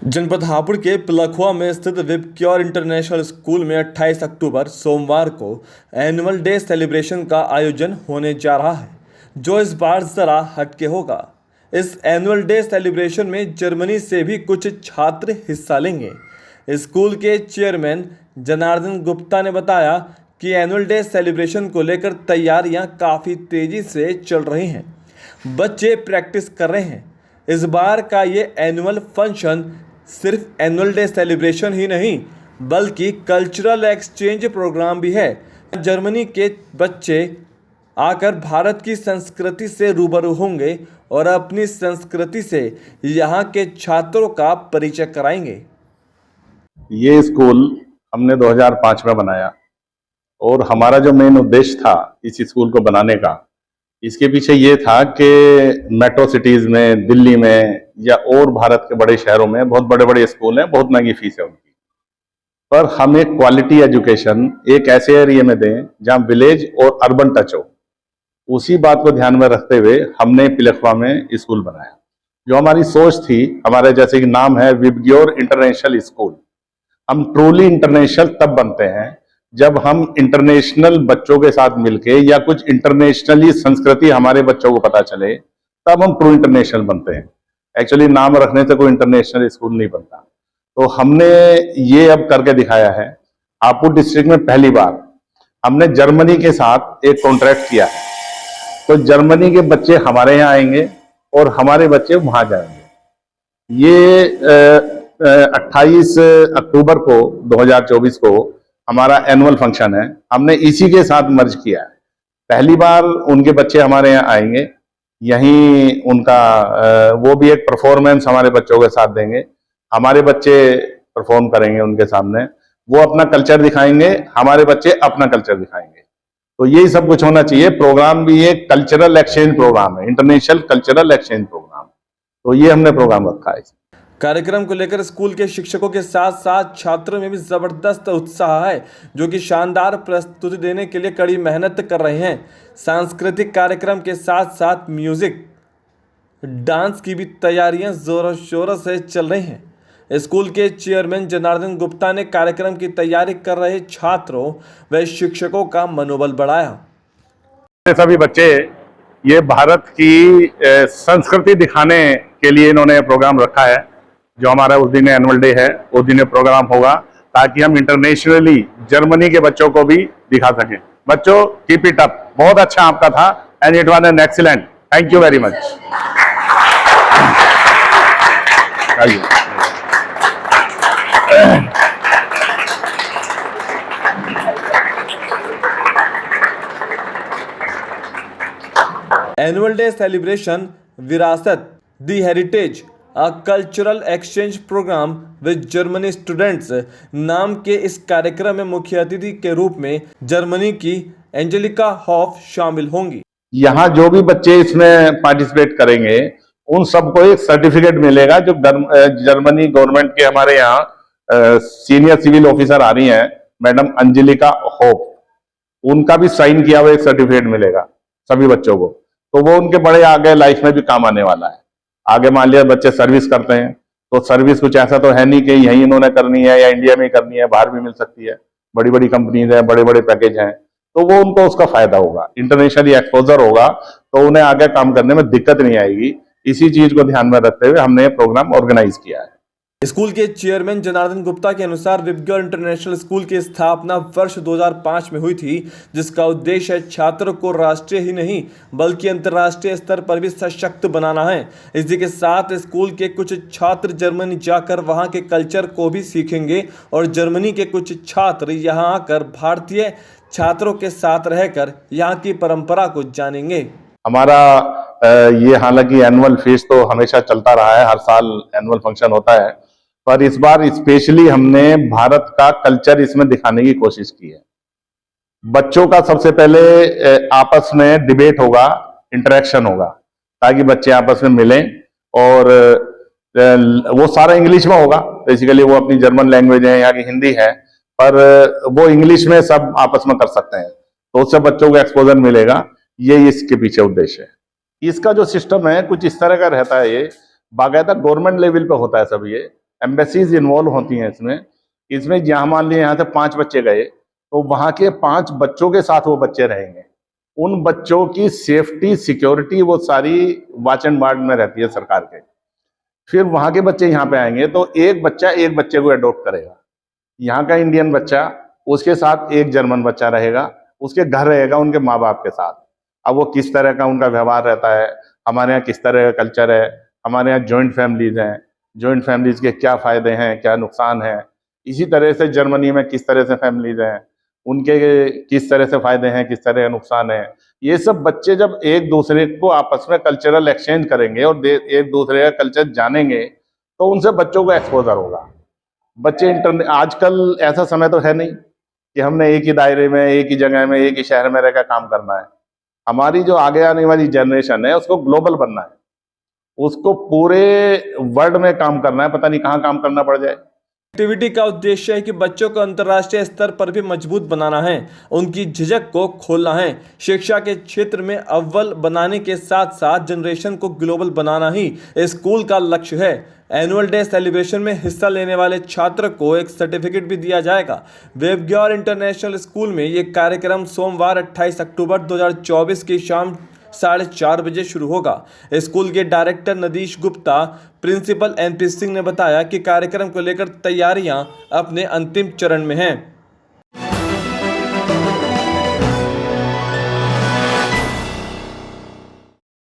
जनपद हापुड़ के पिलखुआ में स्थित विबक्योर इंटरनेशनल स्कूल में 28 अक्टूबर सोमवार को एनुअल डे सेलिब्रेशन का आयोजन होने जा रहा है, जो इस बार जरा हटके होगा। इस एनुअल डे सेलिब्रेशन में जर्मनी से भी कुछ छात्र हिस्सा लेंगे। स्कूल के चेयरमैन जनार्दन गुप्ता ने बताया कि एनुअल डे सेलिब्रेशन को लेकर तैयारियां काफ़ी तेज़ी से चल रही हैं। बच्चे प्रैक्टिस कर रहे हैं। इस बार का ये एनुअल फंक्शन सिर्फ एनुअल डे सेलिब्रेशन ही नहीं बल्कि कल्चरल एक्सचेंज प्रोग्राम भी है। जर्मनी के बच्चे आकर भारत की संस्कृति से रूबरू होंगे और अपनी संस्कृति से यहाँ के छात्रों का परिचय कराएंगे। ये स्कूल हमने 2005 में बनाया और हमारा जो मेन उद्देश्य था इस स्कूल को बनाने का, इसके पीछे ये था कि मेट्रो सिटीज में, दिल्ली में या और भारत के बड़े शहरों में बहुत बड़े बड़े स्कूल हैं, बहुत महंगी फीस है उनकी, पर हम एक क्वालिटी एजुकेशन एक ऐसे एरिया में दें जहां विलेज और अर्बन टच हो। उसी बात को ध्यान में रखते हुए हमने पिलखुआ में स्कूल बनाया। जो हमारी सोच थी, हमारे जैसे कि नाम है विबक्योर इंटरनेशनल स्कूल, हम ट्रूली इंटरनेशनल तब बनते हैं जब हम इंटरनेशनल बच्चों के साथ मिलके या कुछ इंटरनेशनली संस्कृति हमारे बच्चों को पता चले, तब हम ट्रू इंटरनेशनल बनते हैं। एक्चुअली नाम रखने से कोई इंटरनेशनल स्कूल नहीं बनता। तो हमने ये अब करके दिखाया है। हापुड़ डिस्ट्रिक्ट में पहली बार हमने जर्मनी के साथ एक कॉन्ट्रैक्ट किया है, तो जर्मनी के बच्चे हमारे यहाँ आएंगे और हमारे बच्चे वहां जाएंगे। ये 28 अक्टूबर को 2024 को हमारा एनुअल फंक्शन है। हमने इसी के साथ मर्ज किया है। पहली बार उनके बच्चे हमारे यहाँ आएंगे, यहीं उनका वो भी एक परफॉर्मेंस हमारे बच्चों के साथ देंगे। हमारे बच्चे परफॉर्म करेंगे उनके सामने, वो अपना कल्चर दिखाएंगे, हमारे बच्चे अपना कल्चर दिखाएंगे। तो यही सब कुछ होना चाहिए। प्रोग्राम भी एक कल्चरल एक्सचेंज प्रोग्राम है, इंटरनेशनल कल्चरल एक्सचेंज प्रोग्राम। तो ये हमने प्रोग्राम रखा है। कार्यक्रम को लेकर स्कूल के शिक्षकों के साथ साथ छात्रों में भी जबरदस्त उत्साह है, जो कि शानदार प्रस्तुति देने के लिए कड़ी मेहनत कर रहे हैं। सांस्कृतिक कार्यक्रम के साथ साथ म्यूजिक, डांस की भी तैयारियां जोरों शोरों से चल रही हैं। स्कूल के चेयरमैन जनार्दन गुप्ता ने कार्यक्रम की तैयारी कर रहे छात्रों व शिक्षकों का मनोबल बढ़ाया। सभी बच्चे ये भारत की संस्कृति दिखाने के लिए इन्होंने प्रोग्राम रखा है। जो हमारा उस दिन एनुअल डे है, उस दिन प्रोग्राम होगा ताकि हम इंटरनेशनली जर्मनी के बच्चों को भी दिखा सकें। बच्चों, कीप इट अप। बहुत अच्छा आपका था and it was an excellent. Thank you very much. Annual day celebration विरासत the heritage a cultural exchange programme with Germany students नाम के इस कार्यक्रम में मुख्य अतिथि के रूप में जर्मनी की एंजेलिका हॉफ शामिल होंगी। यहाँ जो भी बच्चे इसमें पार्टिसिपेट करेंगे उन सबको एक सर्टिफिकेट मिलेगा। जो जर्मनी गवर्नमेंट के हमारे यहाँ सीनियर सिविल ऑफिसर आ रही हैं, मैडम एंजेलिका हॉफ, उनका भी साइन किया हुआ एक सर्टिफिकेट मिलेगा सभी बच्चों को। तो वो उनके बड़े आगे लाइफ में भी काम आने वाला है। आगे मान लिया बच्चे सर्विस करते हैं, तो सर्विस कुछ ऐसा तो है नहीं कि यहीं इन्होंने करनी है या इंडिया में करनी है, बाहर भी मिल सकती है। बड़ी बड़ी कंपनीज हैं, बड़े बड़े पैकेज हैं, तो वो उनको उसका फायदा होगा, इंटरनेशनली एक्सपोजर होगा, तो उन्हें आगे काम करने में दिक्कत नहीं आएगी। इसी चीज को ध्यान में रखते हुए हमने ये प्रोग्राम ऑर्गेनाइज किया है। स्कूल के चेयरमैन जनार्दन गुप्ता के अनुसार विबक्योर इंटरनेशनल स्कूल की स्थापना वर्ष 2005 में हुई थी, जिसका उद्देश्य छात्रों को राष्ट्रीय ही नहीं बल्कि अंतर्राष्ट्रीय स्तर पर भी सशक्त बनाना है। इसी के साथ स्कूल के कुछ छात्र जर्मनी जाकर वहां के कल्चर को भी सीखेंगे और जर्मनी के कुछ छात्र यहां आकर भारतीय छात्रों के साथ रहकर यहाँ की परंपरा को जानेंगे। हमारा ये हालांकि एनुअल फीस तो हमेशा चलता रहा है, हर साल एनुअल फंक्शन होता है, पर इस बार स्पेशली हमने भारत का कल्चर इसमें दिखाने की कोशिश की है। बच्चों का सबसे पहले आपस में डिबेट होगा, इंटरेक्शन होगा, ताकि बच्चे आपस में मिलें, और वो सारा इंग्लिश में होगा। बेसिकली वो अपनी जर्मन लैंग्वेज है, यहाँ की हिंदी है, पर वो इंग्लिश में सब आपस में कर सकते हैं, तो उससे बच्चों को एक्सपोजर मिलेगा। ये इसके पीछे उद्देश्य है। इसका जो सिस्टम है कुछ इस तरह का रहता है। ये बाकायदा गवर्नमेंट लेवल पे होता है सब। ये एम्बेसीज इन्वॉल्व होती हैं इसमें। इसमें यहाँ मान लिया यहाँ से 5 बच्चे गए तो वहाँ के 5 बच्चों के साथ वो बच्चे रहेंगे। उन बच्चों की सेफ्टी सिक्योरिटी वो सारी वॉच एंड वार्ड में रहती है सरकार के। फिर वहाँ के बच्चे यहाँ पे आएंगे तो एक बच्चा एक बच्चे को अडॉप्ट करेगा। यहाँ का इंडियन बच्चा उसके साथ एक जर्मन बच्चा रहेगा, उसके घर रहेगा उनके माँ बाप के साथ। अब वो किस तरह का उनका व्यवहार रहता है, हमारे यहाँ किस तरह का कल्चर है, हमारे यहाँ जॉइंट फैमिलीज हैं, जॉइंट फैमिलीज के क्या फायदे हैं क्या नुकसान है, इसी तरह से जर्मनी में किस तरह से फैमिलीज हैं, उनके किस तरह से फायदे हैं किस तरह का नुकसान है। ये सब बच्चे जब एक दूसरे को आपस में कल्चरल एक्सचेंज करेंगे और एक दूसरे का कल्चर जानेंगे तो उनसे बच्चों को एक्सपोजर होगा। बच्चे इंटरनेट, आजकल ऐसा समय तो है नहीं कि हमने एक ही दायरे में एक ही जगह में एक ही शहर में रहकर काम करना है। हमारी जो आगे आने वाली जनरेशन है उसको ग्लोबल बनना है, उसको पूरे वर्ल्ड में काम करना है, पता नहीं कहाँ काम करना पड़ जाए। एक्टिविटी का उद्देश्य है कि बच्चों को अंतर्राष्ट्रीय स्तर पर भी मजबूत बनाना है, उनकी झिझक को खोलना है, शिक्षा के क्षेत्र में अव्वल बनाने के साथ साथ जनरेशन को ग्लोबल बनाना ही स्कूल का लक्ष्य है। एनुअल डे सेलिब्रेशन में हिस्सा लेने वाले छात्र को एक सर्टिफिकेट भी दिया जाएगा। वेबग्योर इंटरनेशनल स्कूल में ये कार्यक्रम सोमवार 28 अक्टूबर 2024 की शाम 4:30 बजे शुरू होगा। स्कूल के director Nadish Gupta, principal NP Singh ने बताया कि कार्यक्रम को लेकर तैयारियां अपने अंतिम चरण में हैं।